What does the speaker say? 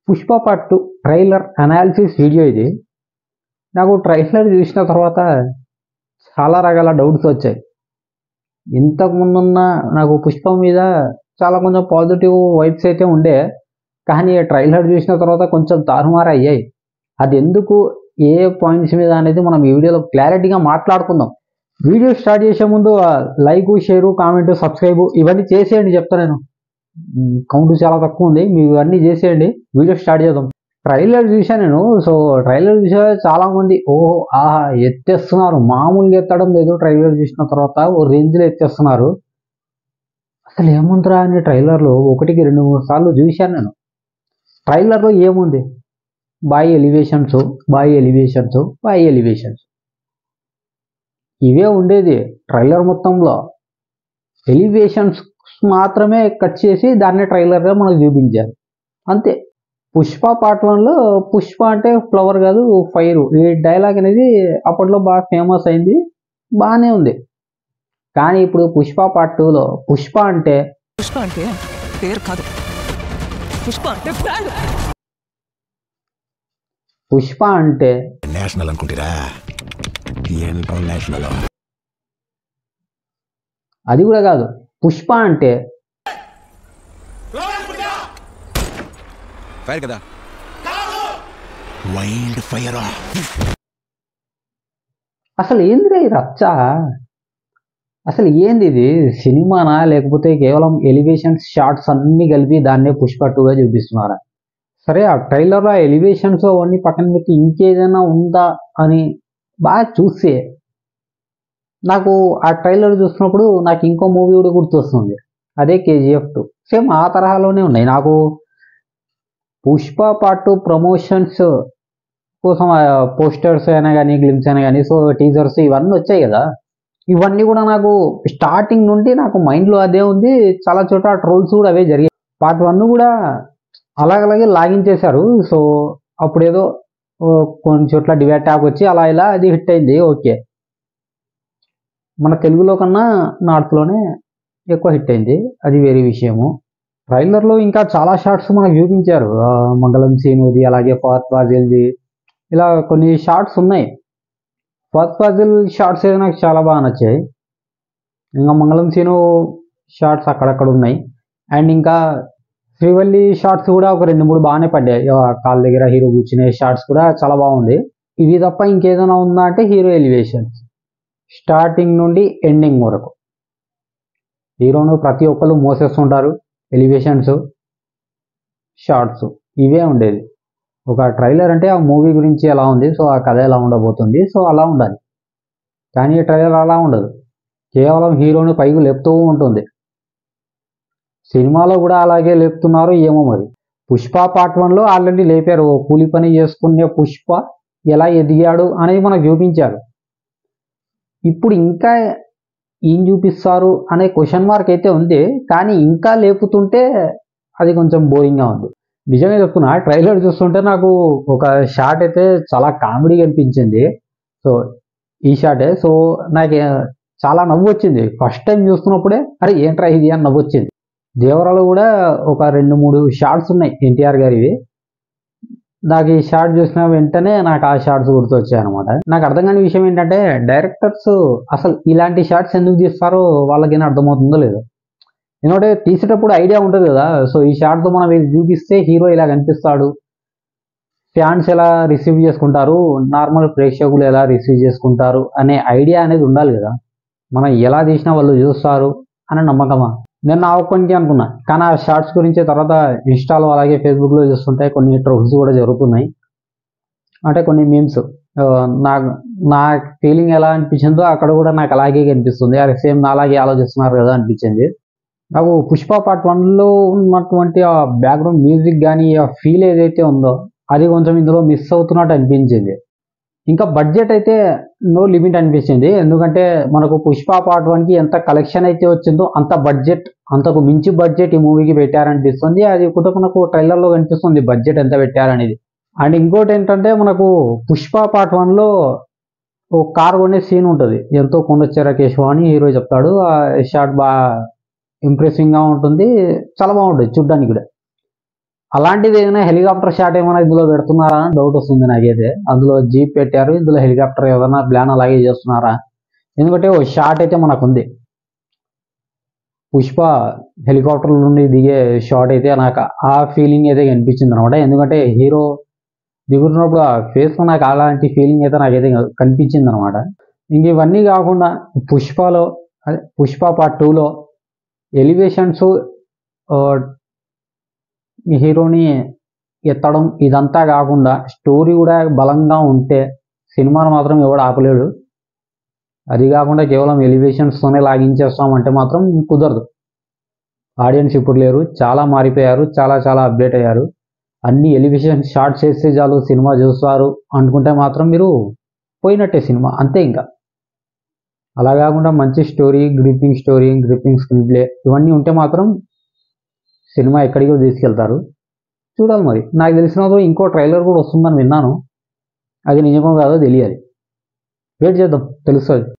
Pushpa part 2 trailer analysis video ఇది. నాకు trailer చూసిన తర్వాత చాలా రకాల డౌట్స్ వచ్చాయి. ఇంతకుముందున్న నాకు పుష్ప మీద చాలా కొంచెం పాజిటివ్ వైబ్స్ అయితే ఉండే, కానీ ట్రైలర్ చూసిన తర్వాత కొంచెం తారుమారు అయ్యాయి. అది ఎందుకు, ఏ పాయింట్స్ మీద అనేది మనం ఈ వీడియోలో క్లారిటీగా మాట్లాడుకుందాం. వీడియో స్టార్ట్ చేసే ముందు లైక్, షేరు, కామెంట్, సబ్స్క్రైబ్ ఇవన్నీ చేసేయండి. చెప్తా నేను, కౌంట్ చాలా తక్కువ ఉంది, మీరు ఇవన్నీ చేసేయండి. వీడియో స్టార్ట్ చేద్దాం. ట్రైలర్ చూసాను నేను. సో ట్రైలర్ చూసా చాలా మంది ఓహో ఆహా ఎత్తేస్తున్నారు, మామూలుగా ఎత్తడం లేదు. ట్రైలర్ చూసిన తర్వాత ఓ రేంజ్లో ఎత్తేస్తున్నారు. అసలు ఏముందిరా అని ట్రైలర్లో 1కి 2-3 సార్లు చూశాను నేను. ట్రైలర్లో ఏముంది, boy elevations, boy elevations, boy elevations, ఇవే ఉండేది ట్రైలర్ మొత్తంలో. ఎలివేషన్స్ మాత్రమే కట్ చేసి దాన్ని ట్రైలర్గా మనకు చూపించారు, అంతే. పుష్ప పార్ట్ 1లో పుష్ప అంటే ఫ్లవర్ కాదు ఫైర్, ఈ డైలాగ్ అనేది అప్పట్లో బాగా ఫేమస్ అయింది, బాగానే ఉంది. కానీ ఇప్పుడు పుష్ప పార్ట్ 2లో పుష్ప అంటే పేరు కాదు, పుష్ప అంటే బ్రాండ్. పుష్ప అంటే నేషనల్ అనుకుంటారా, ఇంటర్నేషనల్. అది కూడా కాదు. పుష్ప అంటే ఫైర్ కదా, వైల్డ్ ఫైర్. అసలు ఏందిరా ఈ రచ్చ, అసలు ఏంది ఇది, సినిమానా లేకపోతే కేవలం ఎలివేషన్స్ షార్ట్స్ అన్నీ కలిపి దాన్నే పుష్ప 2గా చూపిస్తున్నారా? సరే, ఆ ట్రైలర్లో ఎలివేషన్స్ అవన్నీ పక్కన పెట్టి ఇంకేదైనా ఉందా అని బాగా చూస్తే నాకు ఆ ట్రైలర్ చూసినప్పుడు నాకు ఇంకో మూవీ కూడా గుర్తొస్తుంది, అదే KGF 2. సేమ్ ఆ తరహాలోనే ఉన్నాయి. నాకు పుష్ప పార్ట్ 2 ప్రమోషన్స్ కోసం పోస్టర్స్ అయినా కానీ, గ్లిమ్స్ అయినా కానీ, సో టీజర్స్ ఇవన్నీ వచ్చాయి కదా, ఇవన్నీ కూడా నాకు స్టార్టింగ్ నుండి నాకు మైండ్లో అదే ఉంది. చాలా చోట ట్రోల్స్ కూడా అవే జరిగాయి. పార్ట్ 1 కూడా అలాగలాగే లాగించేశారు. సో అప్పుడు ఏదో కొన్ని చోట్ల డివైడ్ ట్యాగ్ వచ్చి అలా ఇలా అది హిట్ అయింది, ఓకే. మన తెలుగులో కన్నా నార్త్లోనే ఎక్కువ హిట్ అయింది, అది వేరే విషయము. ట్రైలర్లో ఇంకా చాలా షార్ట్స్ మనకు చూపించారు. మంగళం సీనుది, అలాగే ఫహద్ ఫాజిల్ది, ఇలా కొన్ని షార్ట్స్ ఉన్నాయి. ఫహద్ ఫాజిల్ షార్ట్స్ అయితే నాకు చాలా బాగా నచ్చాయి. ఇంకా మంగళం సీను షార్ట్స్ అక్కడక్కడ ఉన్నాయి. అండ్ ఇంకా శ్రీవల్లి షార్ట్స్ కూడా ఒక 2-3 బాగానే పడ్డాయి. కాళ్ళ దగ్గర హీరో కూర్చునే షార్ట్స్ కూడా చాలా బాగుంది. ఇవి తప్ప ఇంకేదైనా ఉందా అంటే హీరో ఎలివేషన్స్, స్టార్టింగ్ నుండి ఎండింగ్ వరకు హీరోను ప్రతి ఒక్కరు మోసేస్తుంటారు. ఎలివేషన్స్, షార్ట్స్ ఇవే ఉండేది. ఒక ట్రైలర్ అంటే ఆ మూవీ గురించి ఎలా ఉంది, సో ఆ కథ ఎలా ఉండబోతుంది, సో అలా ఉండాలి. కానీ ఈ ట్రైలర్ అలా ఉండదు, కేవలం హీరోని పైకి లేపుతూ ఉంటుంది. సినిమాలో కూడా అలాగే లేపుతున్నారు ఏమో మరి. పుష్ప పార్ట్ 1లో ఆల్రెడీ లేపారు. కూలి పని చేసుకునే పుష్ప ఎలా ఎదిగాడు అనేది మనకు చూపించారు. ఇప్పుడు ఇంకా ఏం చూపిస్తారు అనే క్వశ్చన్ మార్క్ అయితే ఉంది, కానీ ఇంకా లేపుతుంటే అది కొంచెం బోరింగ్గా ఉంది. నిజంగా చెప్తున్నా, ట్రైలర్ చూస్తుంటే నాకు ఒక షాట్ అయితే చాలా కామెడీగా అనిపించింది. సో ఈ షాటే, సో నాకు చాలా నవ్వు వచ్చింది. ఫస్ట్ టైం చూస్తున్నప్పుడే అరే ఏంట్రా ఇది అని నవ్వు వచ్చింది. దేవరాలో కూడా ఒక 2-3 షార్ట్స్ ఉన్నాయి ఎన్టీఆర్ గారివి. నాకు ఈ షార్ట్ చూసిన వెంటనే నాకు ఆ షార్ట్స్ గుర్తొచ్చాయి అనమాట. నాకు అర్థం కాని విషయం ఏంటంటే, డైరెక్టర్స్ అసలు ఇలాంటి షార్ట్స్ ఎందుకు తీస్తారో వాళ్ళకైనా అర్థమవుతుందో లేదో. ఎందుకంటే తీసేటప్పుడు ఐడియా ఉంటుంది కదా, సో ఈ షార్ట్తో మనం ఇది చూపిస్తే హీరో ఇలా కనిపిస్తాడు, ఫ్యాన్స్ ఎలా రిసీవ్ చేసుకుంటారు, నార్మల్ ప్రేక్షకులు ఎలా రిసీవ్ చేసుకుంటారు అనే ఐడియా అనేది ఉండాలి కదా. మనం ఎలా తీసినా వాళ్ళు చూస్తారు అనే నమ్మకమా. నేను నా ఒక్కనికి అనుకున్నా, కానీ ఆ షార్ట్స్ గురించి తర్వాత ఇన్స్టాలో అలాగే ఫేస్బుక్లో చూస్తుంటే కొన్ని ట్రోల్స్ కూడా జరుగుతున్నాయి. అంటే కొన్ని మీమ్స్, నా ఫీలింగ్ ఎలా అనిపించిందో అక్కడ కూడా నాకు అలాగే కనిపిస్తుంది. అరే సేమ్ నా అలాగే ఆలోచిస్తున్నారు కదా అనిపించింది. నాకు పుష్ప పార్ట్ 1లో ఉన్నటువంటి ఆ బ్యాక్గ్రౌండ్ మ్యూజిక్ కానీ, ఆ ఫీల్ ఏదైతే ఉందో అది కొంచెం ఇందులో మిస్ అవుతున్నట్టు అనిపించింది. ఇంకా బడ్జెట్ అయితే నో లిమిట్ అనిపించింది. ఎందుకంటే మనకు పుష్ప పార్ట్ 1కి ఎంత కలెక్షన్ అయితే వచ్చిందో అంత బడ్జెట్, అంతకు మించి బడ్జెట్ ఈ మూవీకి పెట్టారనిపిస్తుంది. అది కూడా మనకు ట్రైలర్లో కనిపిస్తుంది బడ్జెట్ ఎంత పెట్టారనేది. అండ్ ఇంకోటి ఏంటంటే, మనకు పుష్ప పార్ట్ 1లో ఓ కార్ కొనే సీన్ ఉంటుంది. ఎంతో కొండొచ్చారా కేశవ అని హీరో చెప్తాడు. ఆ షార్ట్ బాగా ఇంప్రెసింగ్గా ఉంటుంది, చాలా బాగుంటుంది చూడ్డానికి కూడా. అలాంటిది ఏదైనా హెలికాప్టర్ షాట్ ఏమైనా ఇందులో పెడుతున్నారా అని డౌట్ వస్తుంది నాకైతే. అందులో జీప్ పెట్టారు, ఇందులో హెలికాప్టర్ ఏదైనా ప్లాన్ అలాగే చేస్తున్నారా? ఎందుకంటే ఓ షాట్ అయితే మనకుంది, పుష్ప హెలికాప్టర్ నుండి దిగే షాట్ అయితే నాకు ఆ ఫీలింగ్ అయితే కనిపించింది అనమాట. ఎందుకంటే హీరో దిగుతున్నప్పుడు ఆ ఫేస్లో నాకు అలాంటి ఫీలింగ్ అయితే నాకైతే కనిపించింది అనమాట. ఇంక ఇవన్నీ కాకుండా పుష్పలో, అదే పుష్ప పార్ట్ 2లో ఎలివేషన్స్, హీరోని ఎత్తడం ఇదంతా కాకుండా స్టోరీ కూడా బలంగా ఉంటే సినిమాను మాత్రం ఎవడు ఆపలేడు. అది కాకుండా కేవలం ఎలివేషన్స్తోనే లాగించేస్తామంటే మాత్రం కుదరదు. ఆడియన్స్ ఇప్పుడు లేరు, చాలా మారిపోయారు, చాలా చాలా అప్డేట్ అయ్యారు. అన్ని ఎలివేషన్ షార్ట్స్ చేస్తే చాలు సినిమా చూస్తారు అనుకుంటే మాత్రం మీరు పోయినట్టే సినిమా, అంతే. ఇంకా అలా కాకుండా మంచి స్టోరీ, గ్రిప్పింగ్ స్క్రీన్ ప్లే ఇవన్నీ ఉంటే మాత్రం సినిమా ఎక్కడికో తీసుకెళ్తారు. చూడాలి మరి. నాకు తెలిసినప్పుడు ఇంకో ట్రైలర్ కూడా వస్తుందని విన్నాను, అది నిజమో కాదో తెలియాలి. వెయిట్ చేద్దాం, తెలుస్తుంది.